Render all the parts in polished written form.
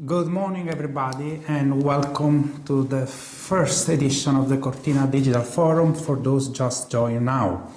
Good morning, everybody, and welcome to the first edition of the Cortina Digital Forum for those just joining now.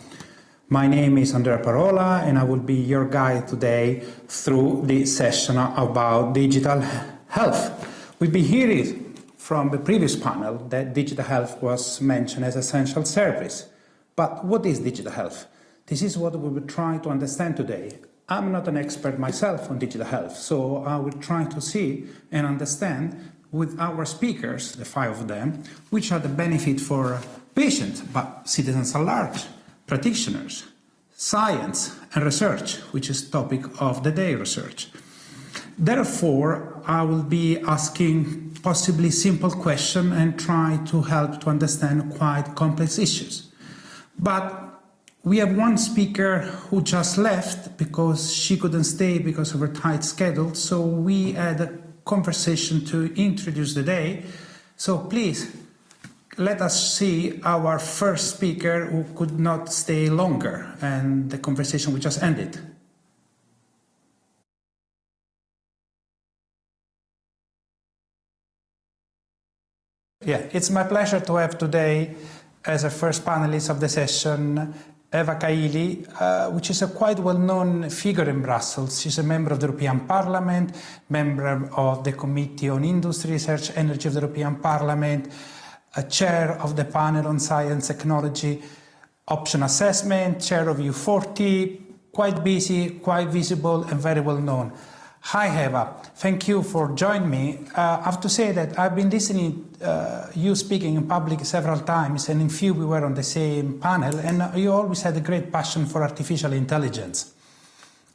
My name is Andrea Parola, and I will be your guide today through the session about digital health. We've been hearing from the previous panel that digital health was mentioned as essential service. But what is digital health? This is what we will try to understand today. I'm not an expert myself on digital health, so I will try to see and understand with our speakers, the 5 of them, which are the benefits for patients, but citizens at large, practitioners, science and research, which is topic of the day research. Therefore, I will be asking possibly simple questions and try to help to understand quite complex issues. But we have one speaker who just left because she couldn't stay because of her tight schedule, so we had a conversation to introduce the day. So please, let us see our first speaker who could not stay longer, and the conversation we just ended. Yeah, it's my pleasure to have today as a first panelist of the session Eva Kaili, which is a quite well-known figure in Brussels. She's a member of the European Parliament, member of the Committee on Industry, Research, Energy of the European Parliament, a chair of the panel on science, technology, option assessment, chair of U40, quite busy, quite visible, and very well-known. Hi, Eva. Thank you for joining me. I have to say that I've been listening you speaking in public several times, and in few we were on the same panel, and you always had a great passion for artificial intelligence.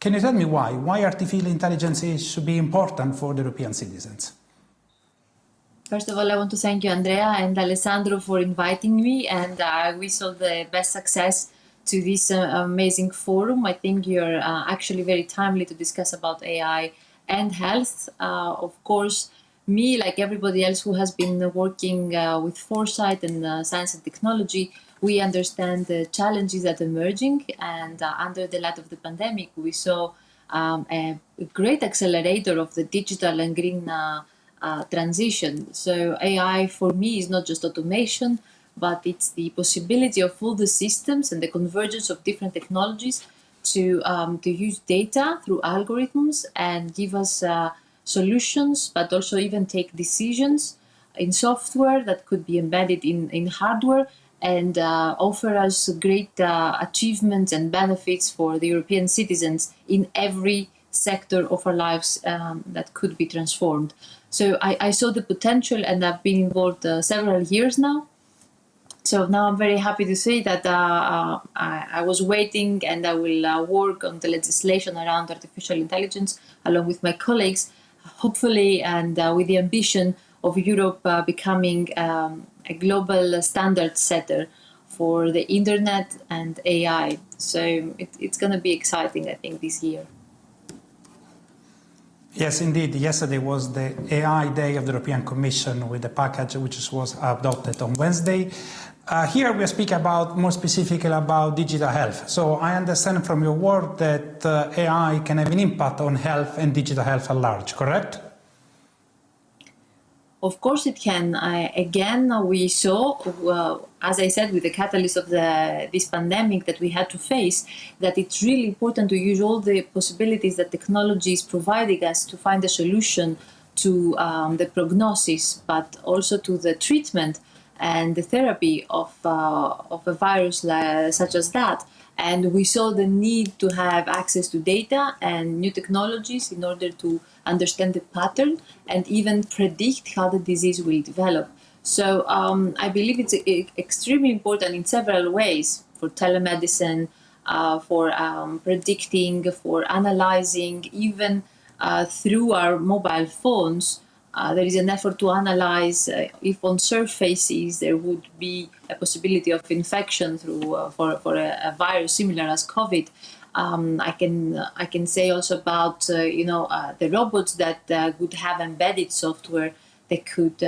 Can you tell me why? Why artificial intelligence should be important for the European citizens? First of all, I want to thank you, Andrea and Alessandro, for inviting me, and I wish all the best success to this amazing forum. I think you're actually very timely to discuss about AI and health. Of course, me, like everybody else who has been working with foresight and science and technology, we understand the challenges that are emerging. And under the light of the pandemic, we saw a great accelerator of the digital and green transition. So AI for me is not just automation, but it's the possibility of all the systems and the convergence of different technologies to use data through algorithms and give us solutions, but also even take decisions in software that could be embedded in hardware and offer us great achievements and benefits for the European citizens in every sector of our lives that could be transformed. So I saw the potential, and I've been involved several years now. So now I'm very happy to say that I was waiting, and I will work on the legislation around artificial intelligence along with my colleagues, hopefully, and with the ambition of Europe becoming a global standard setter for the internet and AI. So it's going to be exciting, I think, this year. Yes, indeed. Yesterday was the AI Day of the European Commission with the package which was adopted on Wednesday. Here we speak about more specifically about digital health. So I understand from your word that AI can have an impact on health and digital health at large, correct? Of course it can. Again, we saw, as I said, with the catalyst of this pandemic that we had to face, that it's really important to use all the possibilities that technology is providing us to find a solution to the prognosis, but also to the treatment and the therapy of a virus such as that. And we saw the need to have access to data and new technologies in order to understand the pattern and even predict how the disease will develop. So I believe it's extremely important in several ways for telemedicine, for predicting, for analyzing, even through our mobile phones. There is an effort to analyze if on surfaces there would be a possibility of infection through for a virus similar as COVID. I can say also about the robots that would have embedded software that could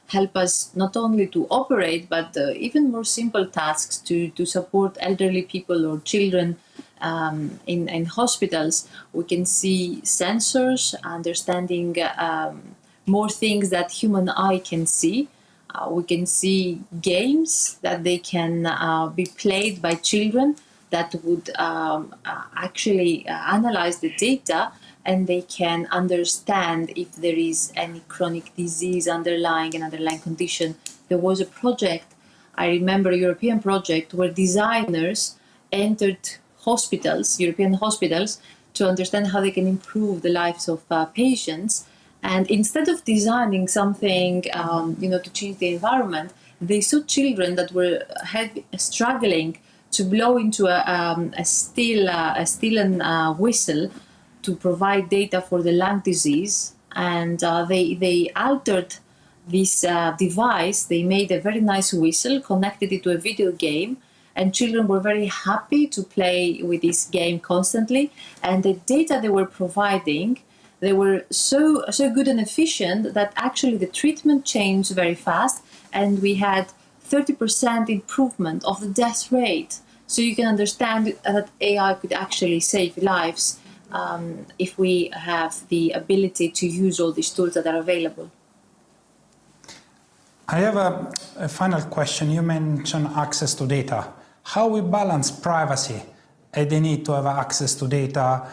help us not only to operate but even more simple tasks to support elderly people or children in hospitals, we can see sensors understanding more things that human eye can see. We can see games that they can be played by children that would actually analyze the data, and they can understand if there is any chronic disease underlying an underlying condition. There was a project, I remember a European project, where designers entered hospitals, European hospitals, to understand how they can improve the lives of patients. And instead of designing something, to change the environment, they saw children that were struggling to blow into a steel whistle to provide data for the lung disease, and they altered this device. They made a very nice whistle, connected it to a video game, and children were very happy to play with this game constantly. And the data they were providing, they were so good and efficient that actually the treatment changed very fast, and we had 30% improvement of the death rate. So you can understand that AI could actually save lives if we have the ability to use all these tools that are available. I have a final question. You mentioned access to data. How we balance privacy and the need to have access to data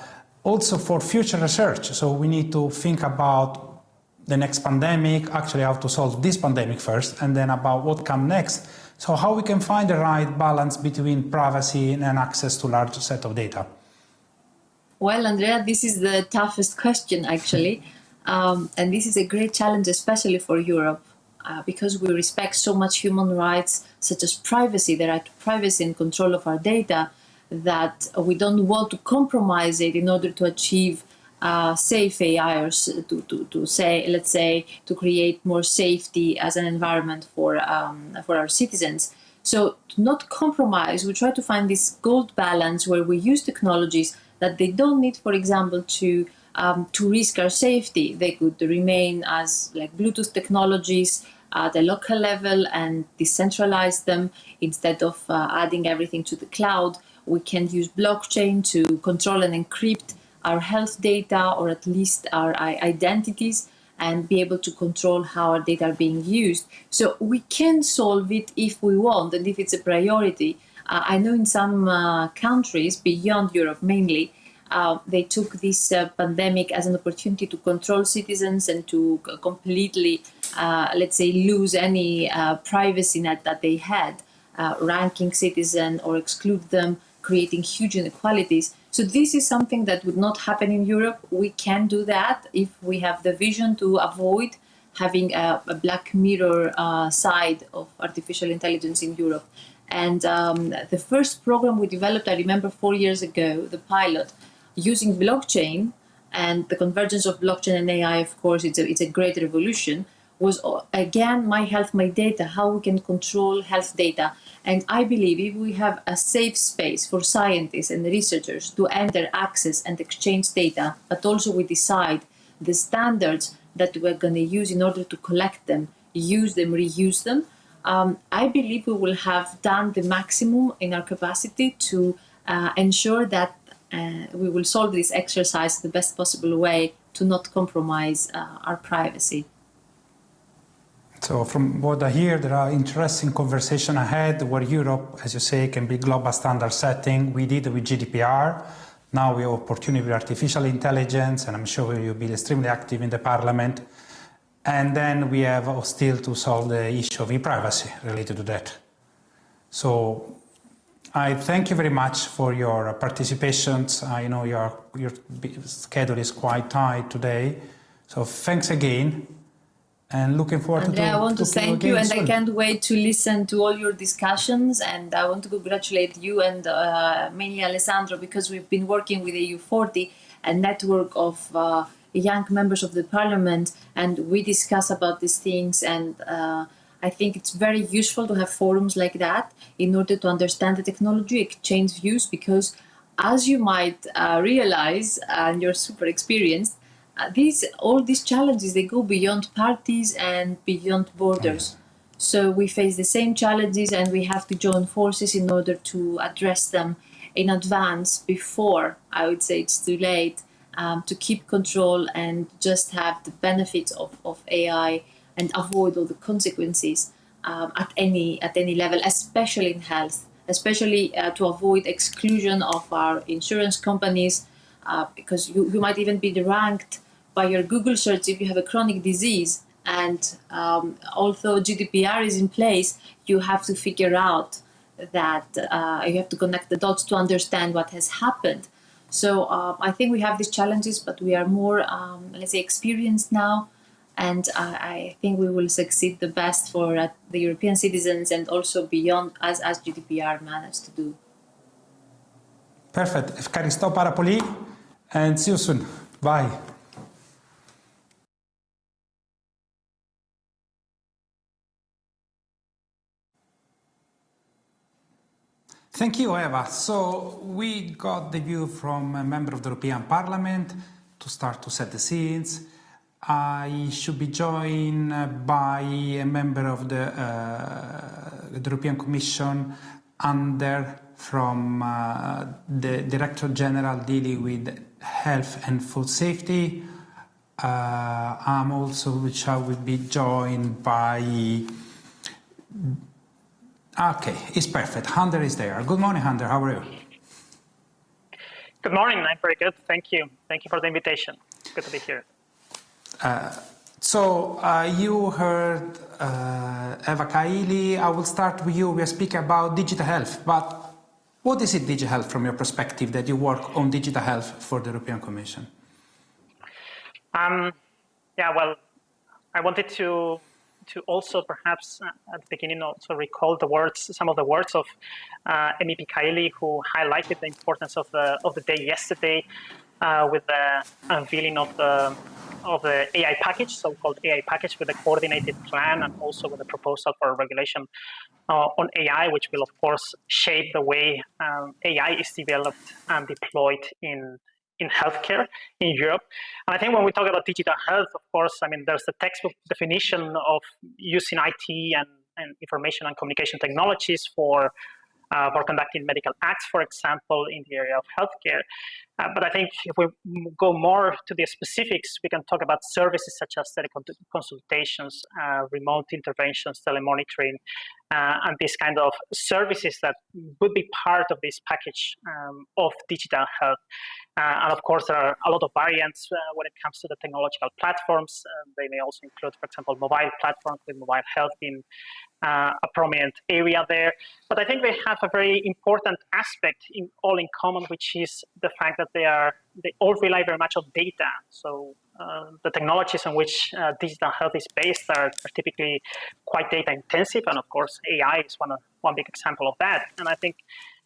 also for future research? So we need to think about the next pandemic, actually how to solve this pandemic first, and then about what comes next. So how we can find the right balance between privacy and access to large set of data? Well, Andrea, this is the toughest question, actually. And this is a great challenge, especially for Europe, because we respect so much human rights, such as privacy, the right to privacy and control of our data, that we don't want to compromise it in order to achieve safe AI, or to create more safety as an environment for our citizens. So to not compromise, we try to find this gold balance where we use technologies that they don't need, for example, to risk our safety. They could remain as like Bluetooth technologies at a local level and decentralize them instead of adding everything to the cloud. We can use blockchain to control and encrypt our health data, or at least our identities, and be able to control how our data are being used. So we can solve it if we want and if it's a priority. I know in some countries beyond Europe mainly, they took this pandemic as an opportunity to control citizens and to completely, lose any privacy net that they had, ranking citizens or exclude them, creating huge inequalities. So this is something that would not happen in Europe. We can do that if we have the vision to avoid having a black mirror side of artificial intelligence in Europe. And the first program we developed, I remember 4 years ago, the pilot, using blockchain and the convergence of blockchain and AI, of course, it's a great revolution, was again, my health, my data, how we can control health data. And I believe if we have a safe space for scientists and researchers to enter, access and exchange data, but also we decide the standards that we're going to use in order to collect them, use them, reuse them, I believe we will have done the maximum in our capacity to ensure that we will solve this exercise the best possible way to not compromise our privacy. So from what I hear, there are interesting conversations ahead where Europe, as you say, can be global standard setting. We did it with GDPR. Now we have opportunity with artificial intelligence, and I'm sure you'll be extremely active in the parliament. And then we have still to solve the issue of e-privacy related to that. So I thank you very much for your participations. I know your schedule is quite tight today. So thanks again. And looking forward Andrea, to I want to thank you, and soon. I can't wait to listen to all your discussions. And I want to congratulate you and mainly Alessandro, because we've been working with EU40, a network of young members of the parliament, and we discuss about these things. And I think it's very useful to have forums like that in order to understand the technology, exchange views, because as you might realize, and you're super experienced, all these challenges, they go beyond parties and beyond borders. So we face the same challenges, and we have to join forces in order to address them in advance before, I would say it's too late, to keep control and just have the benefits of AI and avoid all the consequences at any level, especially in health, especially to avoid exclusion of our insurance companies, because you might even be ranked by your Google search if you have a chronic disease. And although GDPR is in place, you have to figure out that you have to connect the dots to understand what has happened. So I think we have these challenges, but we are more, let's say, experienced now. And I think we will succeed the best for the European citizens and also beyond, as GDPR managed to do. Perfect. Ευχαριστώ πάρα πολύ and see you soon. Bye. Thank you, Eva. So we got the view from a member of the European Parliament to start to set the scenes. I should be joined by a member of the European Commission, from the Director General dealing with health and food safety. I'm also, which I will be joined by. Okay, it's perfect. Hunter is there. Good morning, Hunter. How are you? Good morning. I'm very good. Thank you. Thank you for the invitation. It's good to be here. So you heard Eva Kaili. I will start with you. We are speaking about digital health, but what is it, digital health, from your perspective, that you work on digital health for the European Commission? Yeah, well, I wanted to also perhaps at the beginning also recall some of the words of MEP Kaili, who highlighted the importance of the day yesterday with the unveiling of the AI package, so-called AI package, with a coordinated plan and also with a proposal for a regulation on AI, which will of course shape the way AI is developed and deployed in healthcare in Europe. And I think when we talk about digital health, of course, I mean, there's the textbook definition of using IT and information and communication technologies for conducting medical acts, for example, in the area of healthcare. But I think if we go more to the specifics, we can talk about services such as teleconsultations, remote interventions, telemonitoring, and these kind of services that would be part of this package of digital health. And of course, there are a lot of variants when it comes to the technological platforms. They may also include, for example, mobile platforms, with mobile health being a prominent area there. But I think they have a very important aspect all in common, which is the fact that they all rely very much on data. So the technologies on which digital health is based are typically quite data intensive, and of course AI is one big example of that. And I think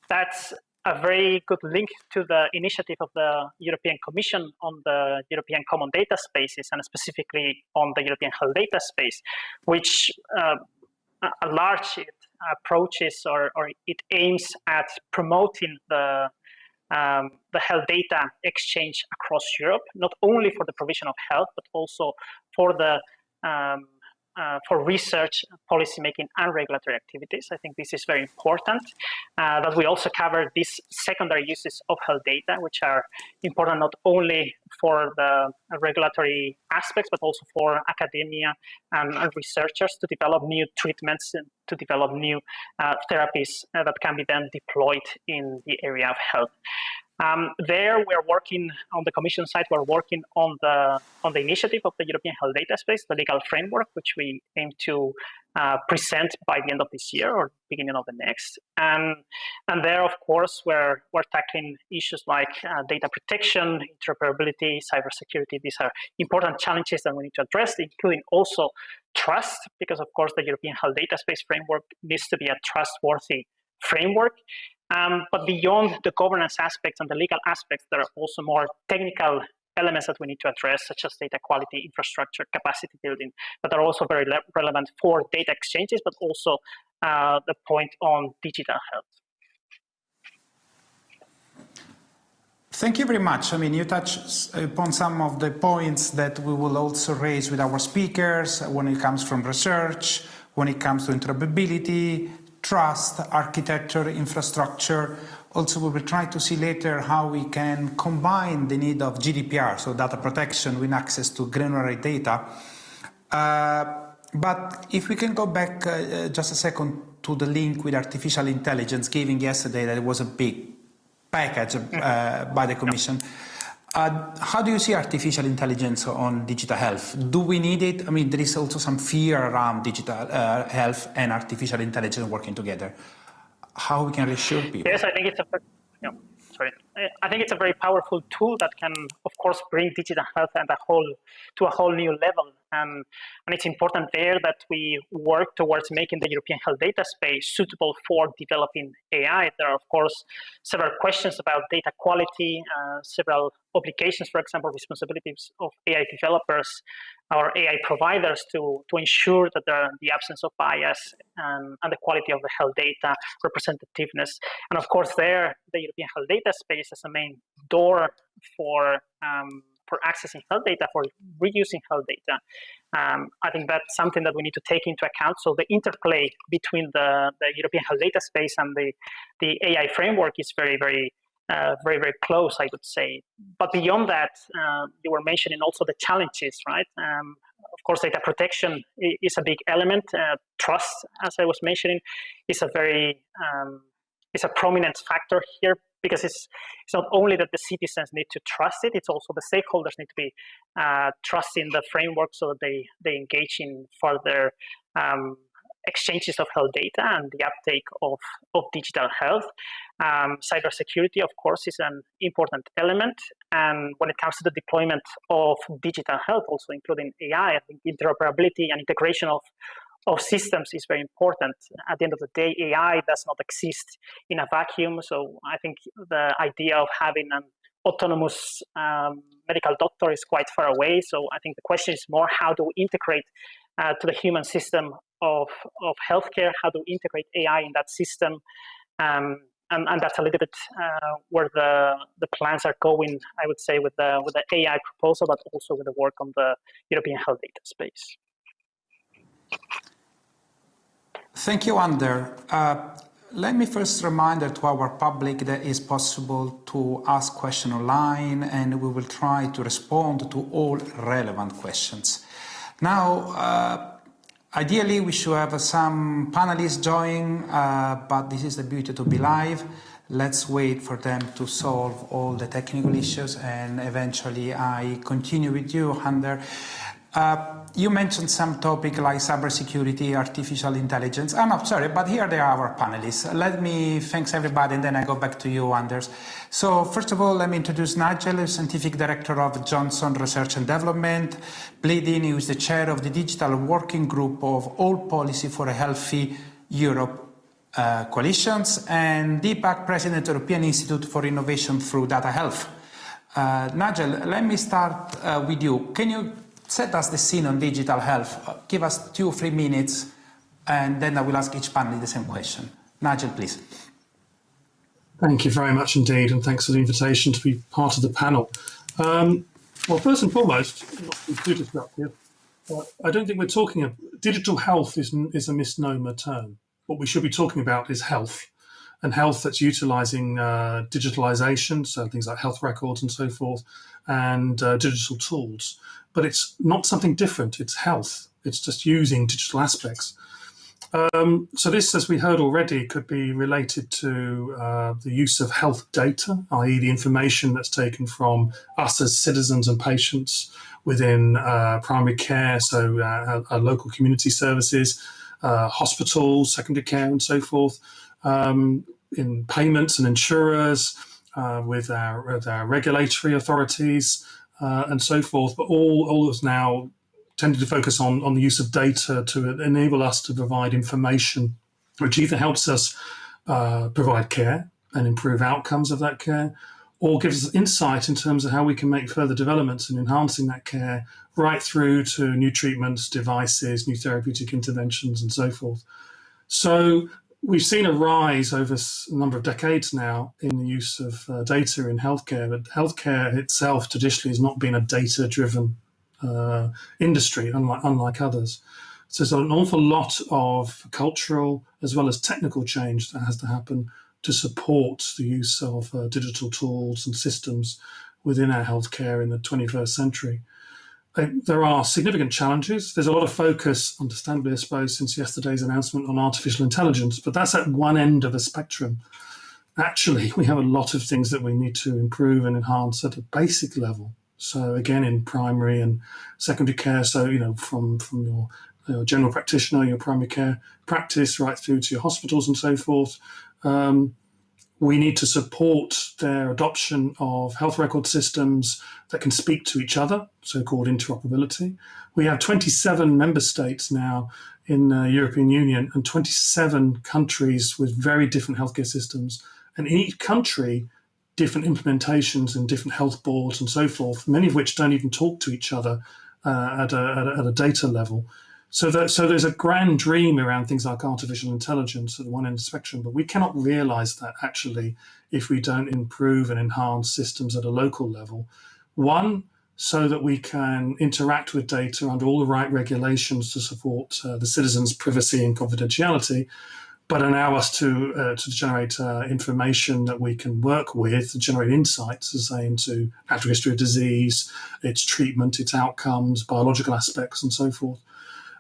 that's a very good link to the initiative of the European Commission on the European Common Data Spaces, and specifically on the European Health Data Space, which approaches or it aims at promoting the health data exchange across Europe, not only for the provision of health, but also for the for research, policy making, and regulatory activities. I think this is very important, that we also cover these secondary uses of health data, which are important not only for the regulatory aspects, but also for academia and researchers to develop new treatments and to develop new therapies that can be then deployed in the area of health. There, we are working on the Commission side. We're working on the initiative of the European Health Data Space, the legal framework, which we aim to present by the end of this year or beginning of the next. And there, of course, we're tackling issues like data protection, interoperability, cybersecurity. These are important challenges that we need to address, including also trust, because of course the European Health Data Space framework needs to be a trustworthy framework. But beyond the governance aspects and the legal aspects, there are also more technical elements that we need to address, such as data quality, infrastructure, capacity building, that are also very relevant for data exchanges, but also the point on digital health. Thank you very much. I mean, you touched upon some of the points that we will also raise with our speakers when it comes from research, when it comes to interoperability, trust, architecture, infrastructure. Also, we will try to see later how we can combine the need of GDPR, so data protection, with access to granular data. But if we can go back just a second to the link with artificial intelligence, given yesterday that it was a big package by the Commission. How do you see artificial intelligence on digital health? Do we need it? I mean, there is also some fear around digital health and artificial intelligence working together. How we can reassure people? Yes, I think it's I think it's a very powerful tool that can, of course, bring digital health and to a whole new level. And it's important there that we work towards making the European health data space suitable for developing AI. There are, of course, several questions about data quality, several obligations, for example, responsibilities of AI developers or AI providers to ensure that the absence of bias and the quality of the health data, representativeness. And of course, there, the European health data space is a main door for accessing health data, for reusing health data. I think that's something that we need to take into account. So the interplay between the European health data space and the AI framework is very, very close, I would say. But beyond that, you were mentioning also the challenges, right? Of course, data protection is a big element. Trust, as I was mentioning, is a prominent factor here, because it's not only that the citizens need to trust it, it's also the stakeholders need to be trusting the framework so that they engage in further exchanges of health data and the uptake of digital health. Cybersecurity, of course, is an important element. And when it comes to the deployment of digital health, also including AI, I think interoperability and integration of systems is very important. At the end of the day, AI does not exist in a vacuum. So I think the idea of having an autonomous medical doctor is quite far away. So I think the question is more, how do we integrate to the human system of healthcare? How do we integrate AI in that system? And that's a little bit where the plans are going, I would say, with the AI proposal, but also with the work on the European health data space. Thank you, Ander. Let me first remind to our public that it is possible to ask questions online, and we will try to respond to all relevant questions. Now, ideally, we should have some panelists join, but this is the beauty to be live. Let's wait for them to solve all the technical issues, and eventually I continue with you, Ander. You mentioned some topic like cybersecurity, artificial intelligence. I'm not sorry, but here they are, our panelists. Let me thank everybody, and then I go back to you, Anders. So first of all, let me introduce Nigel, Scientific Director of Johnson Research and Development. Bleeding, who is the chair of the Digital Working Group of All Policy for a Healthy Europe Coalitions, and Deepak, President, European Institute for Innovation through Data Health. Nigel, let me start with you. Can you set us the scene on digital health? Give us 2 or 3 minutes, and then I will ask each panel the same question. Nigel, please. Thank you very much indeed, and thanks for the invitation to be part of the panel. Well, first and foremost, not to be too disruptive, I don't think we're talking digital health is a misnomer term. What we should be talking about is health, and health that's utilising digitalisation, so things like health records and so forth, and digital tools. But it's not something different, it's health. It's just using digital aspects. So this, as we heard already, could be related to the use of health data, i.e. the information that's taken from us as citizens and patients within primary care, so our local community services, hospitals, secondary care and so forth, in payments and insurers, with our regulatory authorities, and so forth, but all is now tended to focus on the use of data to enable us to provide information, which either helps us provide care and improve outcomes of that care, or gives us insight in terms of how we can make further developments in enhancing that care, right through to new treatments, devices, new therapeutic interventions, and so forth. So we've seen a rise over a number of decades now in the use of data in healthcare, but healthcare itself traditionally has not been a data-driven industry, unlike others. So there's an awful lot of cultural as well as technical change that has to happen to support the use of digital tools and systems within our healthcare in the 21st century. There are significant challenges. There's a lot of focus, understandably, I suppose, since yesterday's announcement on artificial intelligence, but that's at one end of a spectrum. Actually, we have a lot of things that we need to improve and enhance at a basic level. So again, in primary and secondary care, so, from your general practitioner, your primary care practice, right through to your hospitals and so forth, we need to support their adoption of health record systems that can speak to each other, so-called interoperability. We have 27 member states now in the European Union and 27 countries with very different healthcare systems. And in each country, different implementations and different health boards and so forth, many of which don't even talk to each other at a data level. So there's a grand dream around things like artificial intelligence at the one end of the spectrum, but we cannot realize that actually if we don't improve and enhance systems at a local level. One, so that we can interact with data under all the right regulations to support the citizens' privacy and confidentiality, but allow us to generate information that we can work with to generate insights, as say, into natural history of disease, its treatment, its outcomes, biological aspects, and so forth.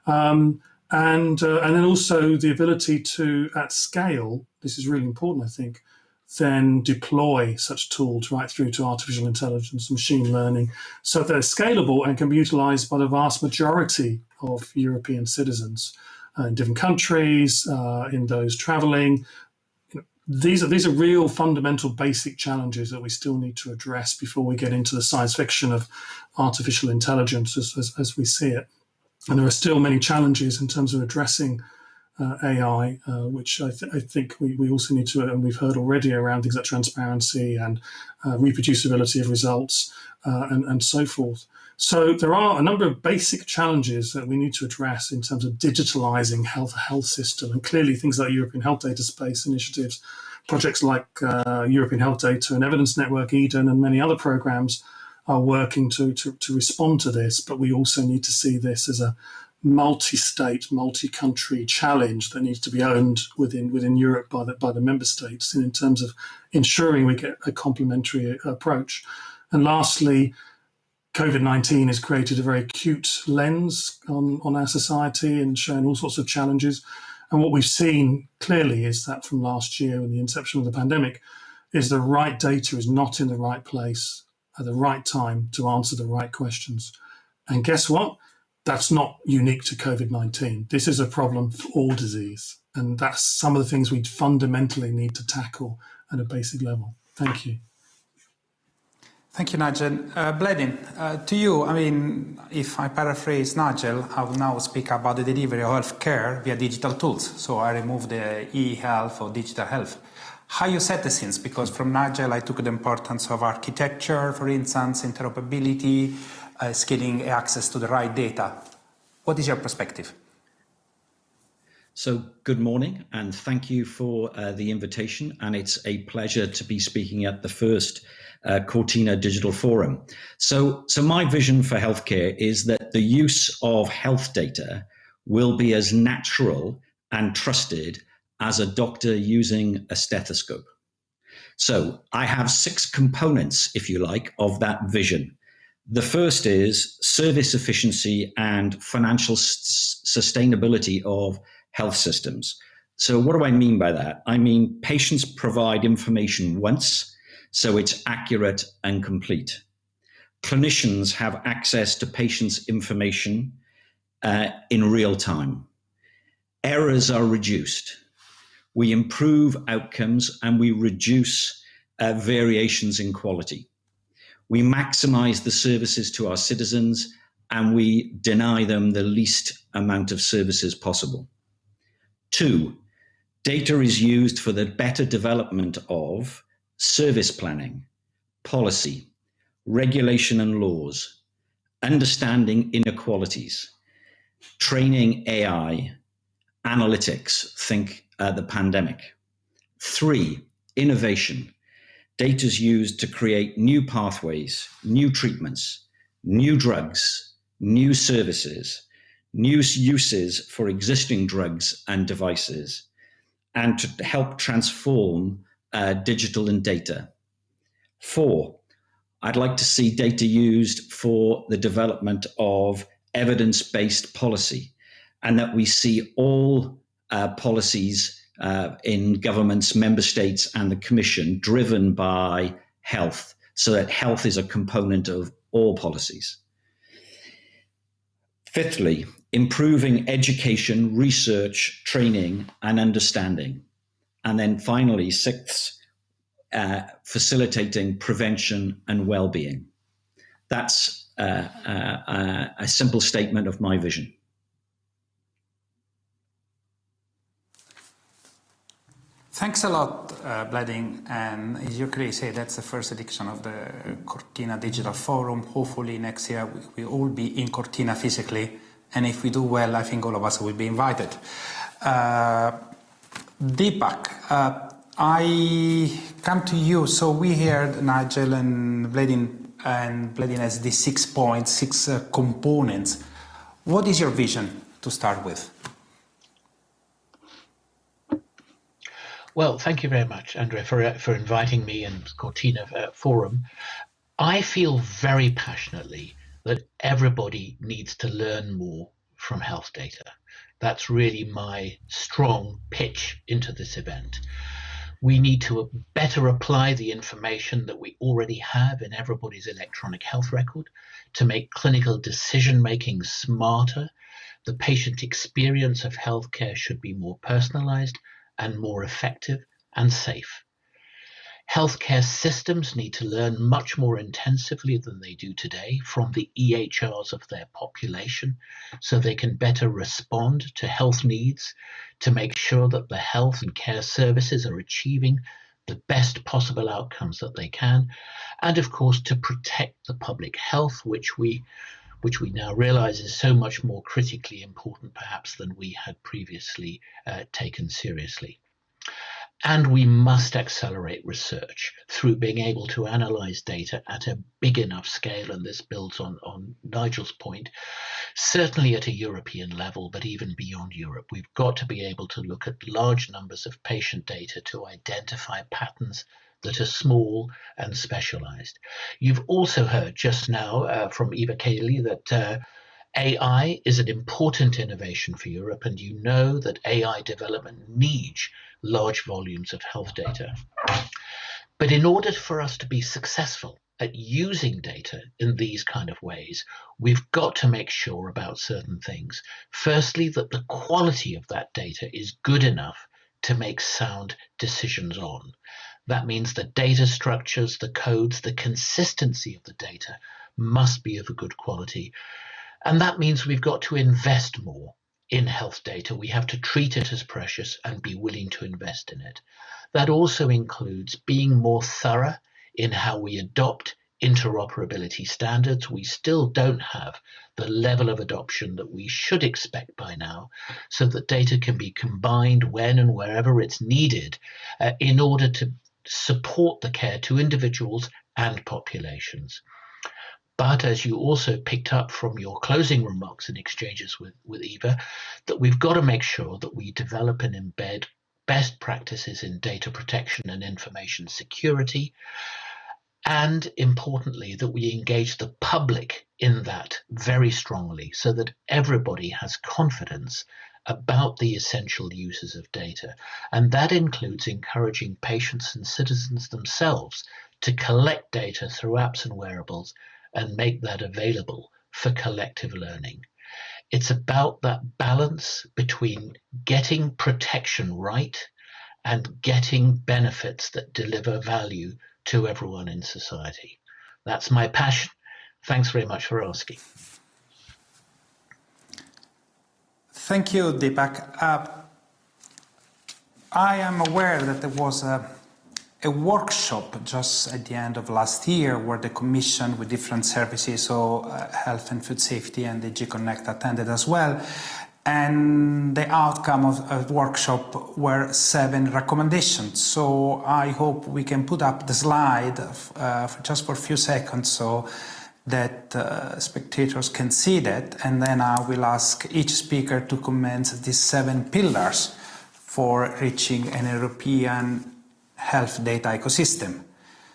And then also the ability to, at scale, this is really important, I think, then deploy such tools right through to artificial intelligence, machine learning, so they're scalable and can be utilized by the vast majority of European citizens in different countries, in those traveling. These are real fundamental basic challenges that we still need to address before we get into the science fiction of artificial intelligence as we see it. And there are still many challenges in terms of addressing AI, which I think we also need to, and we've heard already around things like transparency and reproducibility of results and so forth. So there are a number of basic challenges that we need to address in terms of digitalizing health system, and clearly things like European Health Data Space initiatives, projects like European Health Data and Evidence Network, EDEN, and many other programs are working to respond to this, but we also need to see this as a multi-state, multi-country challenge that needs to be owned within Europe by the member states in terms of ensuring we get a complementary approach. And lastly, COVID-19 has created a very acute lens on our society and shown all sorts of challenges. And what we've seen clearly is that from last year and the inception of the pandemic is the right data is not in the right place at the right time to answer the right questions. And guess what? That's not unique to COVID-19. This is a problem for all disease. And that's some of the things we fundamentally need to tackle at a basic level. Thank you. Thank you, Nigel. Bledin, to you, if I paraphrase Nigel, I will now speak about the delivery of healthcare via digital tools. So I remove the e-health or digital health. How you set the scenes? Because from Nigel, I took the importance of architecture, for instance, interoperability, scaling access to the right data. What is your perspective? So good morning, and thank you for the invitation. And it's a pleasure to be speaking at the first Cortina Digital Forum. So my vision for healthcare is that the use of health data will be as natural and trusted as a doctor using a stethoscope. So I have 6 components, if you like, of that vision. The first is service efficiency and financial sustainability of health systems. So what do I mean by that? I mean, patients provide information once, so it's accurate and complete. Clinicians have access to patients' information in real time. Errors are reduced. We improve outcomes and we reduce variations in quality. We maximize the services to our citizens and we deny them the least amount of services possible. 2, data is used for the better development of service planning, policy, regulation and laws, understanding inequalities, training AI, analytics, think the pandemic. 3, innovation. Data is used to create new pathways, new treatments, new drugs, new services, new uses for existing drugs and devices, and to help transform digital and data. 4, I'd like to see data used for the development of evidence-based policy, and that we see all policies in governments, member states, and the Commission driven by health, so that health is a component of all policies. 5thly, improving education, research, training, and understanding. And then finally, 6th, facilitating prevention and well-being. That's a simple statement of my vision. Thanks a lot, Bleding. And as you clearly say, that's the first edition of the Cortina Digital Forum. Hopefully next year we will all be in Cortina physically. And if we do well, I think all of us will be invited. Deepak, I come to you. So we heard Nigel and Bleding has these 6 points, 6 components. What is your vision to start with? Well, thank you very much, Andrea, for inviting me and Cortina Forum. I feel very passionately that everybody needs to learn more from health data. That's really my strong pitch into this event. We need to better apply the information that we already have in everybody's electronic health record to make clinical decision-making smarter. The patient experience of healthcare should be more personalized and more effective and safe. Healthcare systems need to learn much more intensively than they do today from the EHRs of their population, so they can better respond to health needs to make sure that the health and care services are achieving the best possible outcomes that they can, and of course to protect the public health, which we now realize is so much more critically important perhaps than we had previously taken seriously. And we must accelerate research through being able to analyze data at a big enough scale, and this builds on Nigel's point, certainly at a European level, but even beyond Europe. We've got to be able to look at large numbers of patient data to identify patterns that are small and specialized. You've also heard just now from Eva Cayley that AI is an important innovation for Europe, and you know that AI development needs large volumes of health data. But in order for us to be successful at using data in these kind of ways, we've got to make sure about certain things. Firstly, that the quality of that data is good enough to make sound decisions on. That means the data structures, the codes, the consistency of the data must be of a good quality. And that means we've got to invest more in health data. We have to treat it as precious and be willing to invest in it. That also includes being more thorough in how we adopt interoperability standards. We still don't have the level of adoption that we should expect by now, so that data can be combined when and wherever it's needed in order to support the care to individuals and populations. But as you also picked up from your closing remarks and exchanges with Eva, that we've got to make sure that we develop and embed best practices in data protection and information security, and importantly, that we engage the public in that very strongly so that everybody has confidence about the essential uses of data. And that includes encouraging patients and citizens themselves to collect data through apps and wearables and make that available for collective learning. It's about that balance between getting protection right and getting benefits that deliver value to everyone in society. That's my passion. Thanks very much for asking. Thank you, Deepak. I am aware that there was a workshop just at the end of last year where the Commission with different services, so Health and Food Safety and DG Connect attended as well. And the outcome of the workshop were 7 recommendations. So I hope we can put up the slide for a few seconds so that spectators can see that. And then I will ask each speaker to comment these 7 pillars for reaching an European health data ecosystem.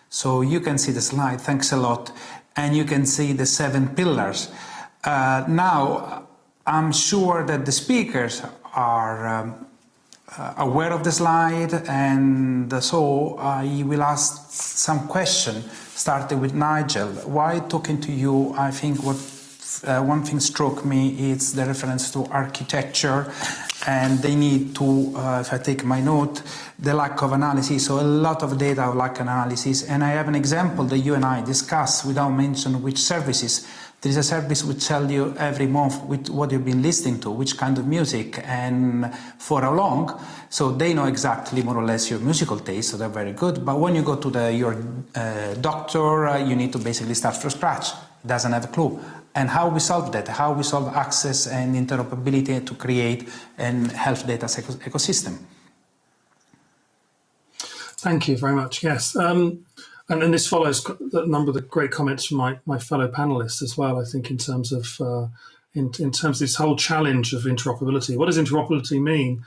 So you can see the slide, thanks a lot, and you can see the 7 pillars. Now, I'm sure that the speakers are aware of the slide, and so I will ask some questions, starting with Nigel. While talking to you, I think what one thing struck me is the reference to architecture, and they need to, if I take my note, the lack of analysis, so a lot of data of lack analysis. And I have an example that you and I discussed without mentioning which services. There is a service which tells you every month what you've been listening to, which kind of music, and for how long. So they know exactly more or less your musical taste, so they're very good. But when you go to your doctor, you need to basically start from scratch. It doesn't have a clue. And how we solve that, how we solve access and interoperability to create a health data ecosystem. Thank you very much. Yes. And this follows a number of the great comments from my fellow panelists as well. I think in terms of in terms of this whole challenge of interoperability. What does interoperability mean?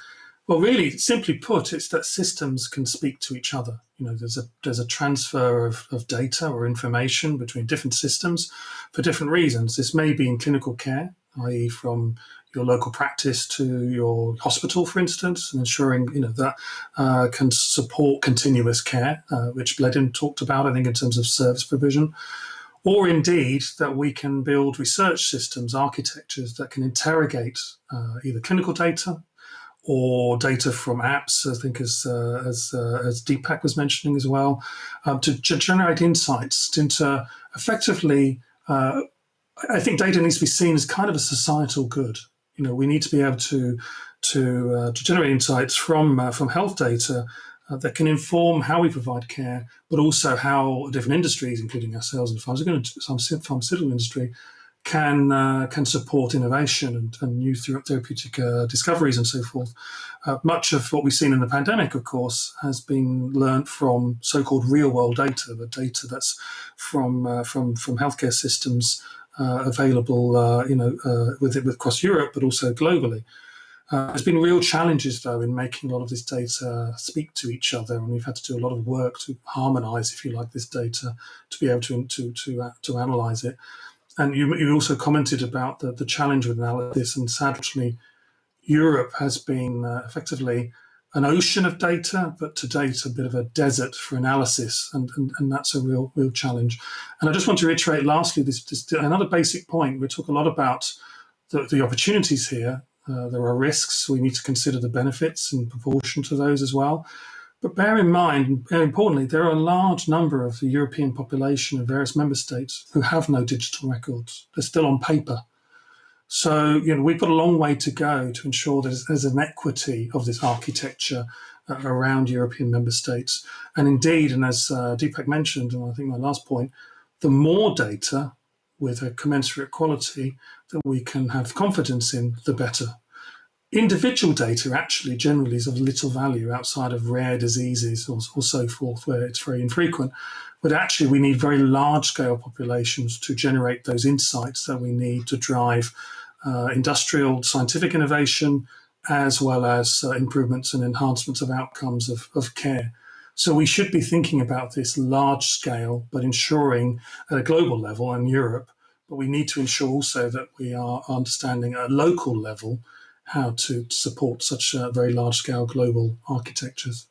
Well, really, simply put, it's that systems can speak to each other. You know, there's a transfer of data or information between different systems for different reasons. This may be in clinical care, i.e., from your local practice to your hospital, for instance, and ensuring that can support continuous care, which Bledin talked about, I think, in terms of service provision, or indeed that we can build research systems, architectures that can interrogate either clinical data or data from apps, I think, as Deepak was mentioning as well, to generate insights into effectively. I think data needs to be seen as kind of a societal good. We need to be able to generate insights from health data that can inform how we provide care, but also how different industries, including ourselves and the pharmaceutical industry, can support innovation and new therapeutic discoveries and so forth. Much of what we've seen in the pandemic, of course, has been learnt from so-called real-world data, the data that's from healthcare systems available, across Europe, but also globally. There's been real challenges, though, in making a lot of this data speak to each other, and we've had to do a lot of work to harmonise, if you like, this data to be able to analyse it. And you also commented about the challenge with analysis, and sadly, Europe has been effectively an ocean of data, but to date a bit of a desert for analysis, and that's a real challenge. And I just want to reiterate lastly this another basic point. We talk a lot about the opportunities here. There are risks. We need to consider the benefits in proportion to those as well. But bear in mind, very importantly, there are a large number of the European population of various member states who have no digital records. They're still on paper. So, we've got a long way to go to ensure that there's an equity of this architecture around European member states. And indeed, and as Deepak mentioned, and I think my last point, the more data with a commensurate quality that we can have confidence in, the better. Individual data actually generally is of little value outside of rare diseases or so forth, where it's very infrequent. But actually, we need very large-scale populations to generate those insights that we need to drive industrial scientific innovation, as well as improvements and enhancements of outcomes of care. So we should be thinking about this large scale, but ensuring at a global level in Europe, but we need to ensure also that we are understanding at a local level how to support such very large scale global architectures.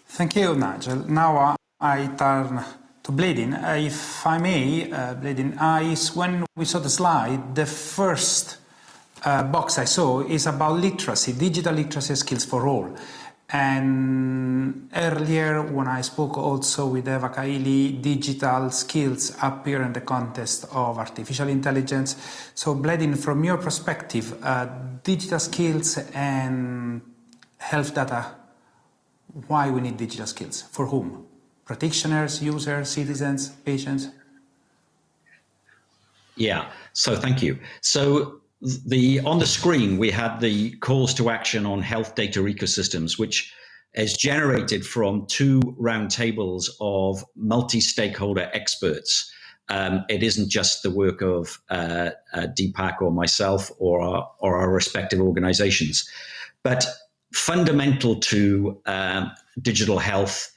Thank you, Nigel. Now I turn to Bledin. If I may, Bledin, when we saw the slide, the first box I saw is about literacy, digital literacy skills for all. And earlier, when I spoke also with Eva Kaili, digital skills appear in the context of artificial intelligence. So, Bledin, from your perspective, digital skills and health data, why we need digital skills? For whom? Practitioners, users, citizens, patients? Yeah, so thank you. So on the screen, we had the calls to action on health data ecosystems, which is generated from 2 roundtables of multi-stakeholder experts. It isn't just the work of Deepak or myself or our respective organizations. But fundamental to digital health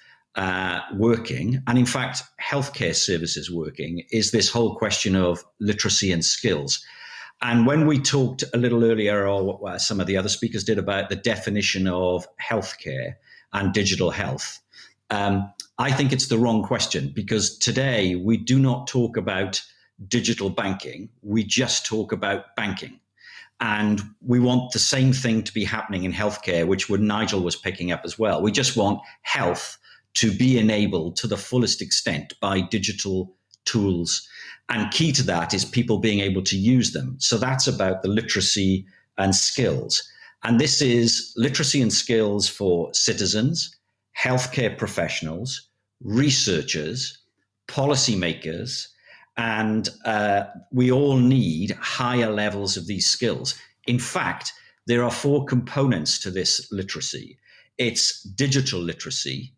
working, and in fact, healthcare services working, is this whole question of literacy and skills. And when we talked a little earlier, or some of the other speakers did, about the definition of healthcare and digital health, I think it's the wrong question, because today we do not talk about digital banking. We just talk about banking. And we want the same thing to be happening in healthcare, which Nigel was picking up as well. We just want health to be enabled to the fullest extent by digital tools. And key to that is people being able to use them. So that's about the literacy and skills. And this is literacy and skills for citizens, healthcare professionals, researchers, policymakers, and we all need higher levels of these skills. In fact, there are 4 components to this literacy. It's digital literacy,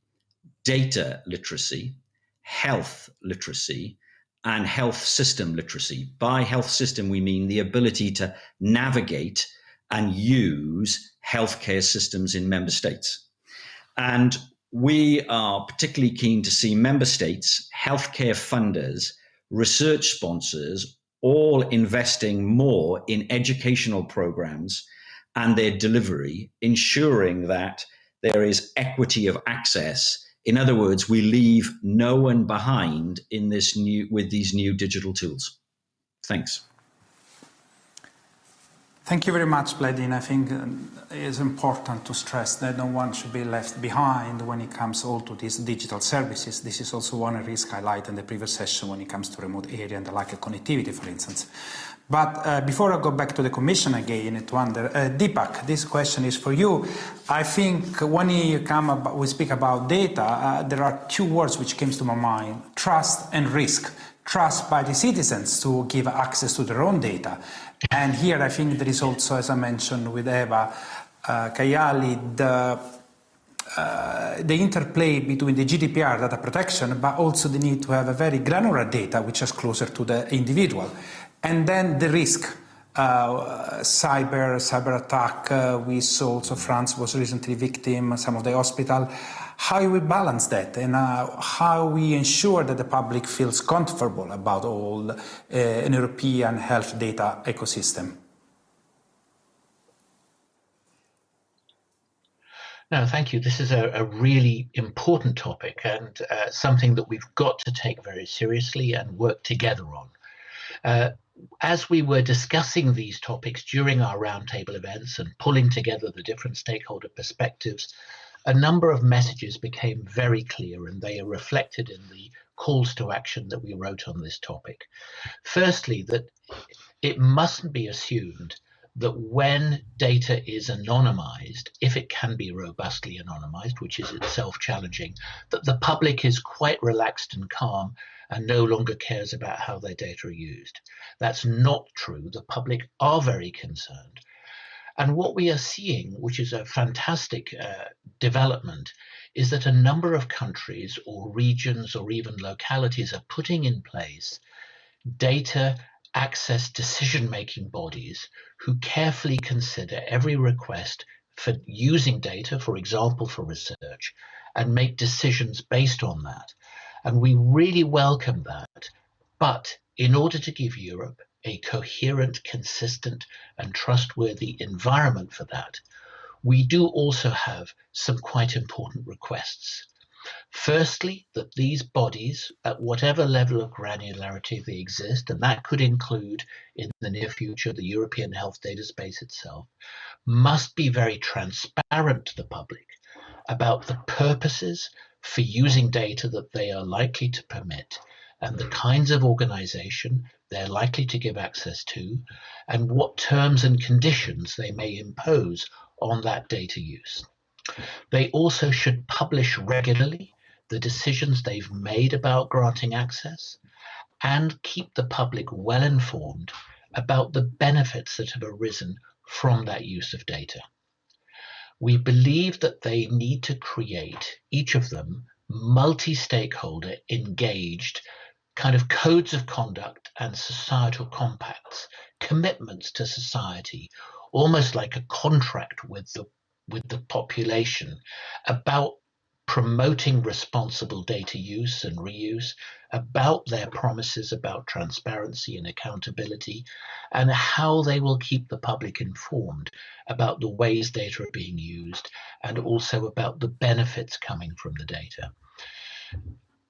data literacy, health literacy, and health system literacy. By health system, we mean the ability to navigate and use healthcare systems in member states. And we are particularly keen to see member states, healthcare funders, research sponsors, all investing more in educational programs and their delivery, ensuring that there is equity of access. In other words, we leave no one behind in this with these new digital tools. Thanks. Thank you very much, Bledin. I think it is important to stress that no one should be left behind when it comes all to these digital services. This is also one risk highlighted in the previous session when it comes to remote area and the lack of connectivity, for instance. But before I go back to the Commission again, to Deepak, this question is for you. I think when we speak about data, there are 2 words which came to my mind: trust and risk. Trust by the citizens to give access to their own data. And here I think there is also, as I mentioned with Eva Kayali, the interplay between the GDPR data protection, but also the need to have a very granular data which is closer to the individual. And then the risk, cyber attack. We saw also France was recently victim, some of the hospital. How we balance that, and how we ensure that the public feels comfortable about all an European health data ecosystem. No, thank you. This is a really important topic, and something that we've got to take very seriously and work together on. As we were discussing these topics during our roundtable events and pulling together the different stakeholder perspectives, a number of messages became very clear, and they are reflected in the calls to action that we wrote on this topic. Firstly, that it mustn't be assumed that when data is anonymized, if it can be robustly anonymized, which is itself challenging, that the public is quite relaxed and calm and no longer cares about how their data are used. That's not true. The public are very concerned. And what we are seeing, which is a fantastic development, is that a number of countries or regions or even localities are putting in place data access decision-making bodies who carefully consider every request for using data, for example, for research, and make decisions based on that. And we really welcome that. But in order to give Europe a coherent, consistent, and trustworthy environment for that, we do also have some quite important requests. Firstly, that these bodies, at whatever level of granularity they exist, and that could include in the near future the European Health Data Space itself, must be very transparent to the public about the purposes for using data that they are likely to permit, and the kinds of organization they're likely to give access to, and what terms and conditions they may impose on that data use. They also should publish regularly the decisions they've made about granting access, and keep the public well informed about the benefits that have arisen from that use of data. We believe that they need to create, each of them, multi-stakeholder engaged kind of codes of conduct and societal compacts, commitments to society, almost like a contract with with the population about promoting responsible data use and reuse, about their promises about transparency and accountability, and how they will keep the public informed about the ways data are being used and also about the benefits coming from the data.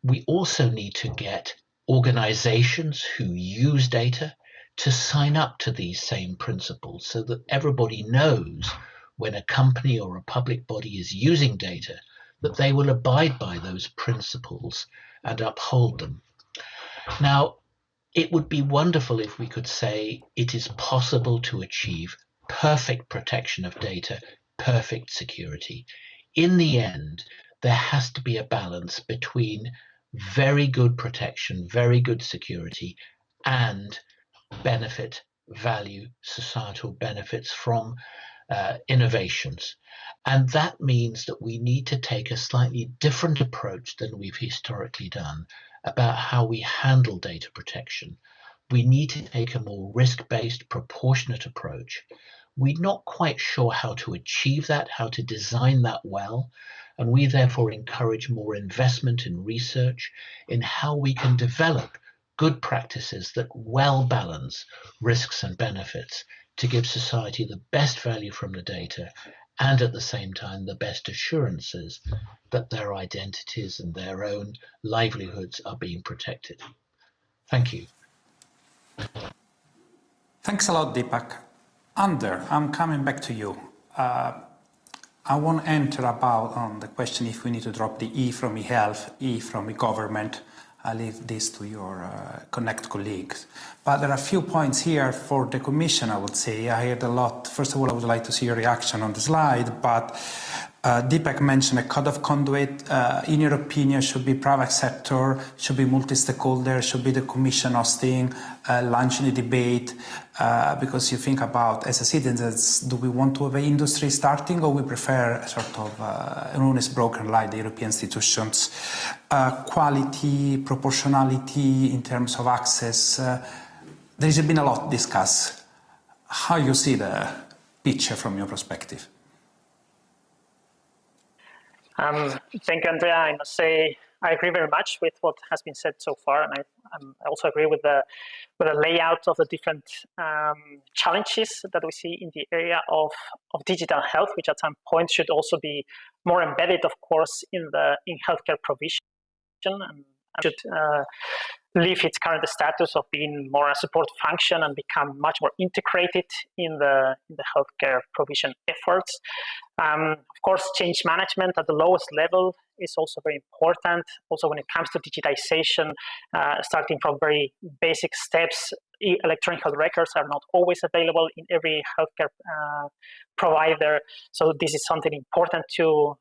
We also need to get organizations who use data to sign up to these same principles so that everybody knows when a company or a public body is using data that they will abide by those principles and uphold them. Now, it would be wonderful if we could say it is possible to achieve perfect protection of data, perfect security. In the end, there has to be a balance between very good protection, very good security, and benefit, value, societal benefits from innovations. And that means that we need to take a slightly different approach than we've historically done about how we handle data protection. We need to take a more risk-based, proportionate approach. We're not quite sure how to achieve that, how to design that well, and we therefore encourage more investment in research in how we can develop good practices that well balance risks and benefits to give society the best value from the data and at the same time the best assurances that their identities and their own livelihoods are being protected. Thank you. Thanks a lot, Deepak. Ander, I'm coming back to you. I won't enter about on the question if we need to drop the E from e-health, E from e-government. I leave this to your Connect colleagues. But there are a few points here for the Commission, I would say. I heard a lot. First of all, I would like to see your reaction on the slide, but Deepak mentioned a code of conduit. In your opinion, should be private sector, should be multi-stakeholder, should be the Commission hosting, launching the debate, because you think about, as a citizens, do we want to have an industry starting, or we prefer a sort of an honest broker like the European institutions? Quality, proportionality in terms of access, there has been a lot discussed. How you see the picture from your perspective? Thank you, Andrea. I must say I agree very much with what has been said so far, and I also agree with the layout of the different challenges that we see in the area of digital health, which at some point should also be more embedded, of course, in healthcare provision, and should leave its current status of being more a support function and become much more integrated in the healthcare provision efforts. Of course, change management at the lowest level is also very important. Also, when it comes to digitization, starting from very basic steps, electronic health records are not always available in every healthcare provider. So this is something important to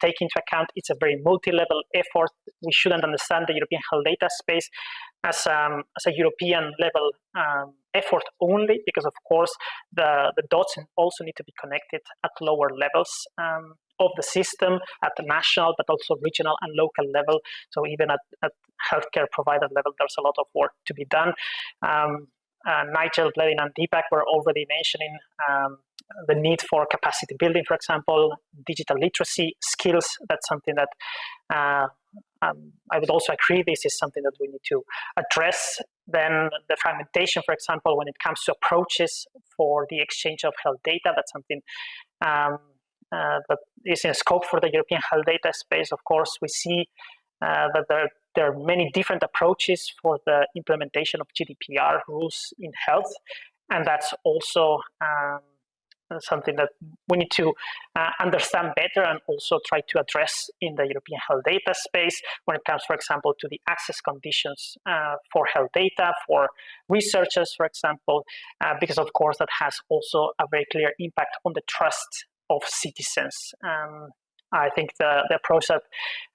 take into account. It's a very multi-level effort. We shouldn't understand the European health data space as a European level effort only, because of course the dots also need to be connected at lower levels of the system, at the national, but also regional and local level. So even at healthcare provider level, there's a lot of work to be done. Nigel, Blevin, and Deepak were already mentioning the need for capacity building, for example, digital literacy skills. That's something that I would also agree this is something that we need to address. Then the fragmentation, for example, when it comes to approaches for the exchange of health data, that's something that is in scope for the European health data space. Of course, we see that there are many different approaches for the implementation of GDPR rules in health, and that's also something that we need to understand better and also try to address in the European health data space when it comes, for example, to the access conditions for health data, for researchers, for example, because of course that has also a very clear impact on the trust of citizens. I think the approach that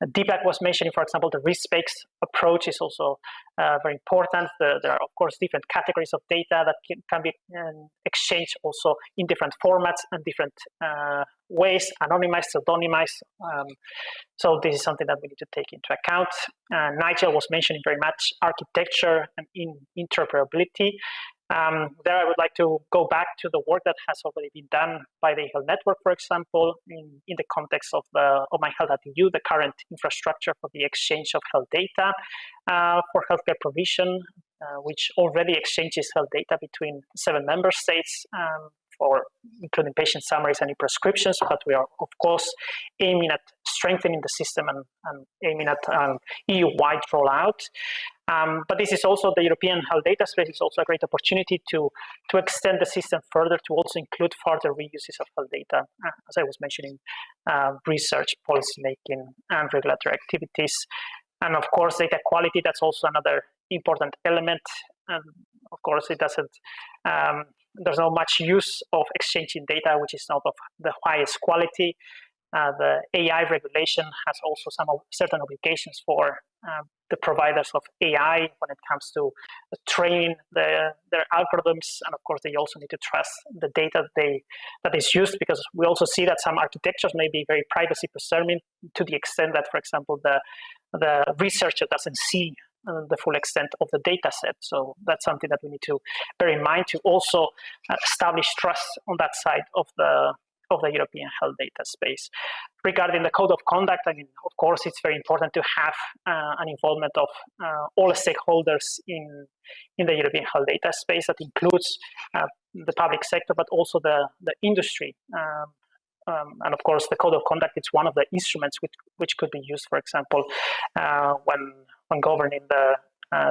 Deepak was mentioning, for example, the risk-based approach is also very important. There are, of course, different categories of data that can be exchanged also in different formats and different ways, anonymized, pseudonymized. So this is something that we need to take into account. Nigel was mentioning very much architecture and interoperability. There, I would like to go back to the work that has already been done by the eHealth Network, for example, in the context of MyHealth.eu, the current infrastructure for the exchange of health data for healthcare provision, which already exchanges health data between 7 member states for including patient summaries and e-prescriptions. But we are, of course, aiming at strengthening the system and aiming at EU-wide rollout. But this is also the European health data space is also a great opportunity to extend the system further to also include further reuses of health data, as I was mentioning, research, policy making, and regulatory activities. And of course, data quality, that's also another important element. And of course, it doesn't, there's not much use of exchanging data which is not of the highest quality. The AI regulation has also certain obligations for the providers of AI when it comes to training their algorithms, and of course they also need to trust the data that is used, because we also see that some architectures may be very privacy preserving to the extent that, for example, the researcher doesn't see the full extent of the data set. So that's something that we need to bear in mind to also establish trust on that side of the European health data space. Regarding the code of conduct, I mean, of course, it's very important to have an involvement of all stakeholders in the European health data space. That includes the public sector, but also the industry. And of course, the code of conduct is one of the instruments which could be used, for example, when governing the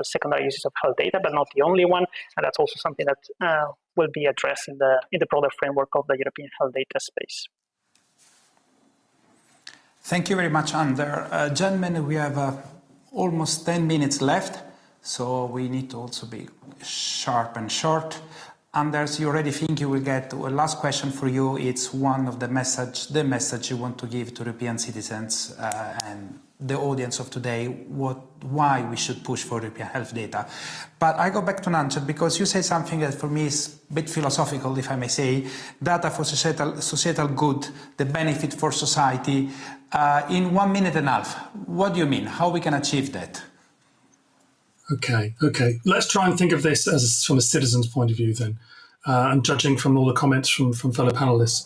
secondary uses of health data, but not the only one. And that's also something that will be addressed in the broader framework of the European health data space. Thank you very much, Ander. Gentlemen, we have almost 10 minutes left, so we need to also be sharp and short. Anders, you already think you will get a last question for you. It's one of the message you want to give to European citizens and the audience of today, why we should push for European health data. But I go back to Nancet because you say something that for me is a bit philosophical, if I may say, data for societal good, the benefit for society. In 1 minute and a half, what do you mean? How we can achieve that? Okay. Let's try and think of this as from a citizen's point of view then, and judging from all the comments from fellow panelists.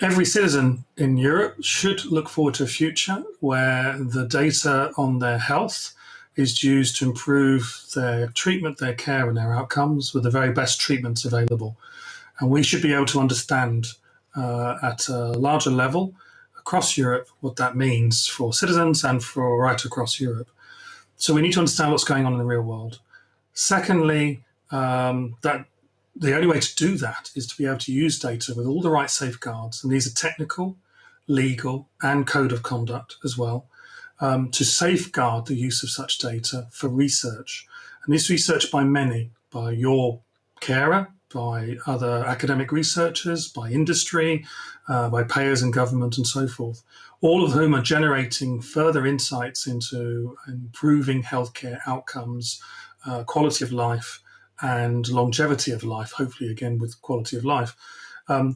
Every citizen in Europe should look forward to a future where the data on their health is used to improve their treatment, their care, and their outcomes with the very best treatments available. And we should be able to understand at a larger level across Europe what that means for citizens and for right across Europe. So we need to understand what's going on in the real world. Secondly, that the only way to do that is to be able to use data with all the right safeguards, and these are technical, legal, and code of conduct as well, to safeguard the use of such data for research. And this research by many, by your carer, by other academic researchers, by industry, by payers and government and so forth, all of whom are generating further insights into improving healthcare outcomes, quality of life, and longevity of life, hopefully again with quality of life,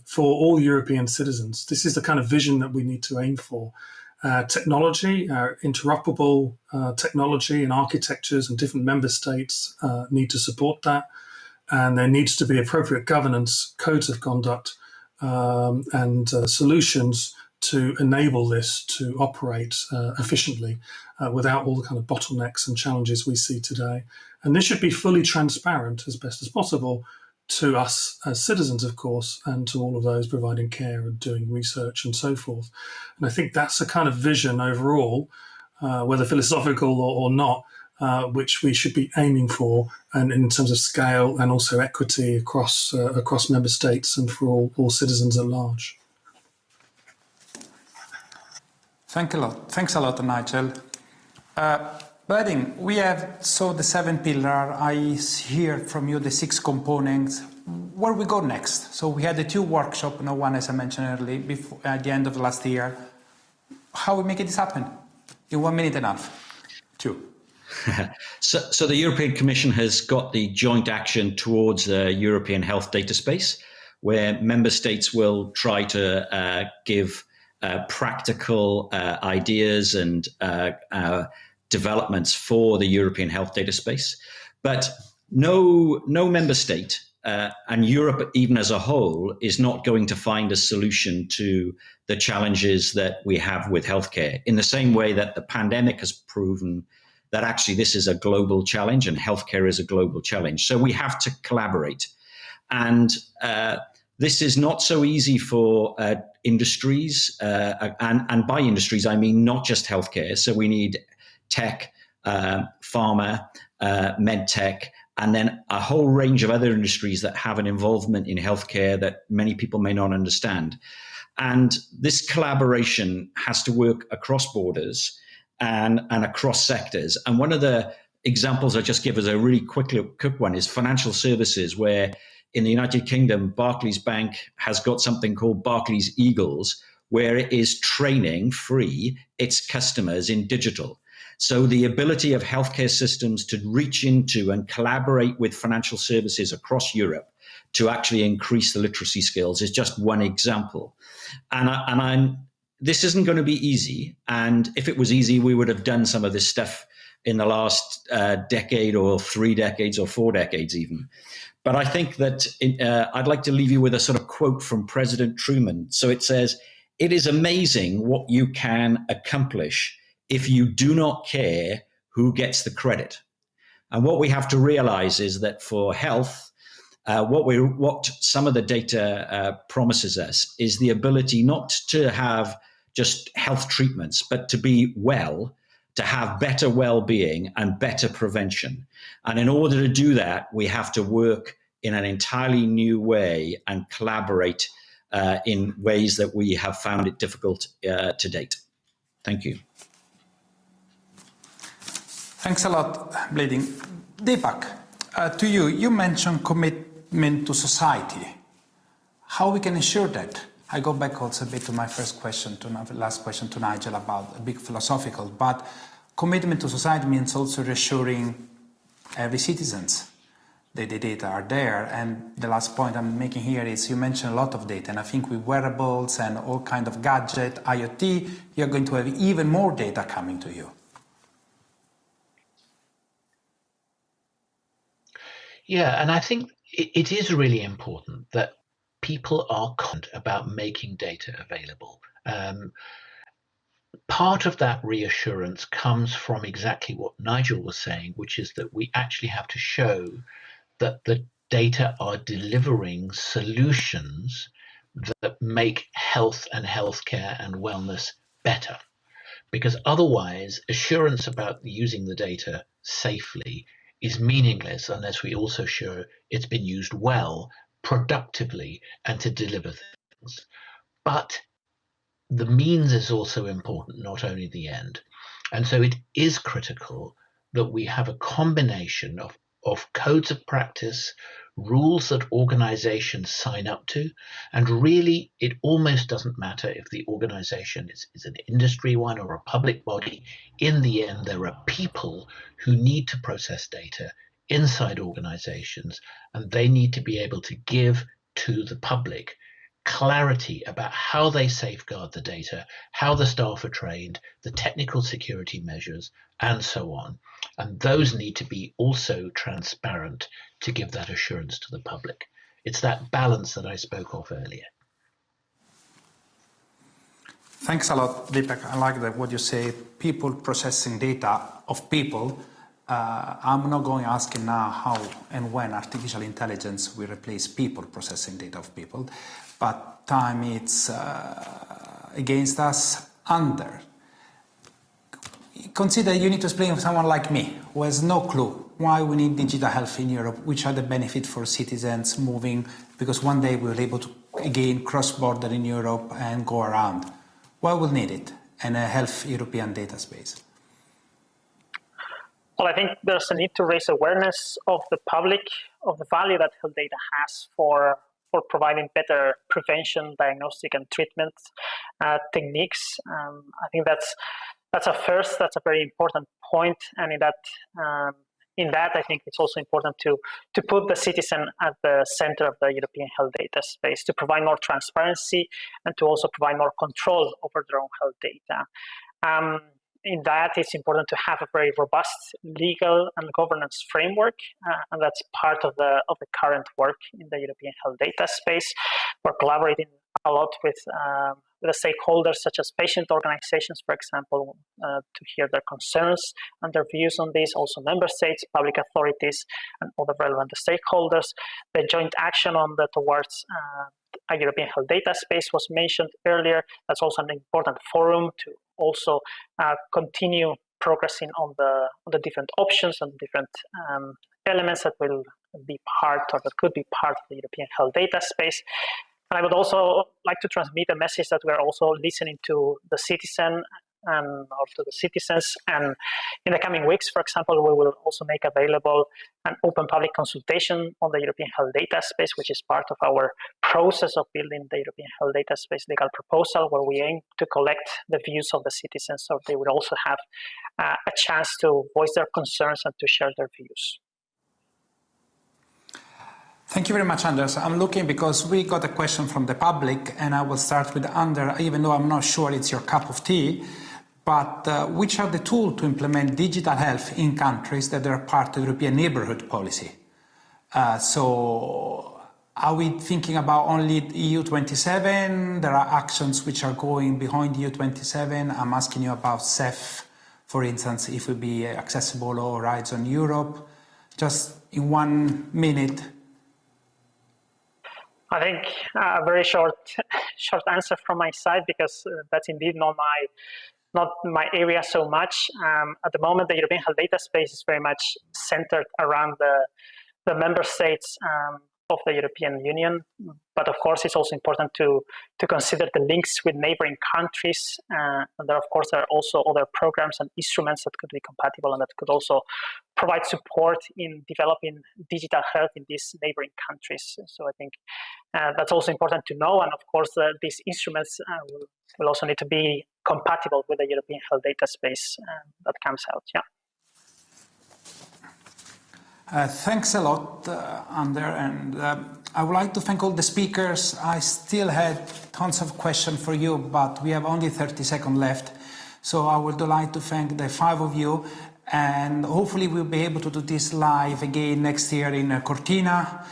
for all European citizens. This is the kind of vision that we need to aim for. Technology, interoperable technology and architectures in different member states need to support that. And there needs to be appropriate governance, codes of conduct, and solutions to enable this to operate efficiently without all the kind of bottlenecks and challenges we see today. And this should be fully transparent as best as possible to us as citizens, of course, and to all of those providing care and doing research and so forth. And I think that's a kind of vision overall, whether philosophical or not, which we should be aiming for, and in terms of scale and also equity across member states and for all citizens at large. Thanks a lot, Nigel. Vadim, we have the 7 pillars. I hear from you the 6 components. Where we go next? So we had the 2 workshops, one as I mentioned earlier, at the end of last year. How we make this happen? In 1 minute and a half. 2. So the European Commission has got the joint action towards a European health data space, where member states will try to give practical ideas and developments for the European health data space. But no member state and Europe even as a whole is not going to find a solution to the challenges that we have with healthcare, in the same way that the pandemic has proven that actually this is a global challenge and healthcare is a global challenge. So we have to collaborate. And this is not so easy for industries, and by industries, I mean not just healthcare. So we need tech, pharma, med tech, and then a whole range of other industries that have an involvement in healthcare that many people may not understand. And this collaboration has to work across borders and across sectors. And one of the examples I just give as a really quick one is financial services, where in the United Kingdom, Barclays Bank has got something called Barclays Eagles, where it is training free its customers in digital. So the ability of healthcare systems to reach into and collaborate with financial services across Europe to actually increase the literacy skills is just one example. And this isn't going to be easy. And if it was easy, we would have done some of this stuff in the last decade or 3 decades or 4 decades even. But I think that I'd like to leave you with a sort of quote from President Truman. So it says, "It is amazing what you can accomplish if you do not care who gets the credit." And what we have to realize is that for health, what some of the data promises us is the ability not to have just health treatments, but to be well, to have better well-being and better prevention. And in order to do that, we have to work in an entirely new way and collaborate in ways that we have found it difficult to date. Thank you. Thanks a lot, Bleeding. Deepak, to you, you mentioned commitment to society. How we can ensure that? I go back also a bit to my first question, to my last question to Nigel about a big philosophical, but commitment to society means also reassuring every citizens that the data are there. And the last point I'm making here is you mentioned a lot of data, and I think with wearables and all kind of gadget, IoT, you're going to have even more data coming to you. Yeah, and I think it is really important that people are confident about making data available. Part of that reassurance comes from exactly what Nigel was saying, which is that we actually have to show that the data are delivering solutions that make health and healthcare and wellness better. Because otherwise, assurance about using the data safely is meaningless unless we also show it's been used well, productively, and to deliver things. But the means is also important, not only the end. And so it is critical that we have a combination of codes of practice, rules that organizations sign up to, and really it almost doesn't matter if the organization is an industry one or a public body. In the end, there are people who need to process data inside organizations, and they need to be able to give to the public clarity about how they safeguard the data, how the staff are trained, the technical security measures, and so on. And those need to be also transparent to give that assurance to the public. It's that balance that I spoke of earlier. Thanks a lot, Deepak. I like that what you say, people processing data of people. I'm not going asking now how and when artificial intelligence will replace people processing data of people, but time it's against us under. Consider you need to explain to someone like me who has no clue why we need digital health in Europe, which are the benefits for citizens moving, because one day we'll be able to again cross-border in Europe and go around. Why we'll need it in a health European data space? Well, I think there's a need to raise awareness of the public of the value that health data has for providing better prevention, diagnostic, and treatment techniques. I think that's a first. That's a very important point, and in that, I think it's also important to put the citizen at the center of the European health data space, to provide more transparency and to also provide more control over their own health data. in that, it's important to have a very robust legal and governance framework, and that's part of the current work in the European health data space. We're collaborating a lot with the stakeholders, such as patient organizations, for example, to hear their concerns and their views on this. Also, member states, public authorities, and other relevant stakeholders. The joint action on the towards a European health data space was mentioned earlier. That's also an important forum to also continue progressing on the different options and different elements that will be part or that could be part of the European health data space. And I would also like to transmit a message that we're also listening to the citizen or to the citizens. And in the coming weeks, for example, we will also make available an open public consultation on the European health data space, which is part of our process of building the European health data space legal proposal, where we aim to collect the views of the citizens so they would also have a chance to voice their concerns and to share their views. Thank you very much, Anders. I'm looking because we got a question from the public, and I will start with Anders, even though I'm not sure it's your cup of tea. But which are the tools to implement digital health in countries that are part of European neighborhood policy? So are we thinking about only EU27? There are actions which are going behind EU27. I'm asking you about CEF, for instance, if it will be accessible or rights on Europe. Just in 1 minute. I think a very short answer from my side, because that's indeed not my area so much. At the moment, the European health data space is very much centered around the member states of the European Union. But of course, it's also important to consider the links with neighboring countries. And there, of course, there are also other programs and instruments that could be compatible and that could also provide support in developing digital health in these neighboring countries. So I think that's also important to know. And of course, these instruments will also need to be compatible with the European health data space that comes out. Yeah. Thanks a lot, Ander, and I would like to thank all the speakers. I still had tons of questions for you, but we have only 30 seconds left. So I would like to thank the 5 of you, and hopefully we'll be able to do this live again next year in Cortina.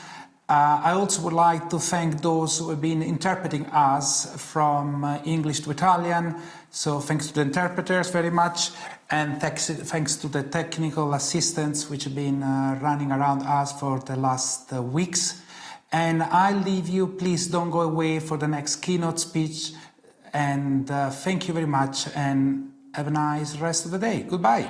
I also would like to thank those who have been interpreting us from English to Italian. So thanks to the interpreters very much. And thanks to the technical assistants which have been running around us for the last weeks. And I leave you, please don't go away for the next keynote speech. And thank you very much and have a nice rest of the day. Goodbye.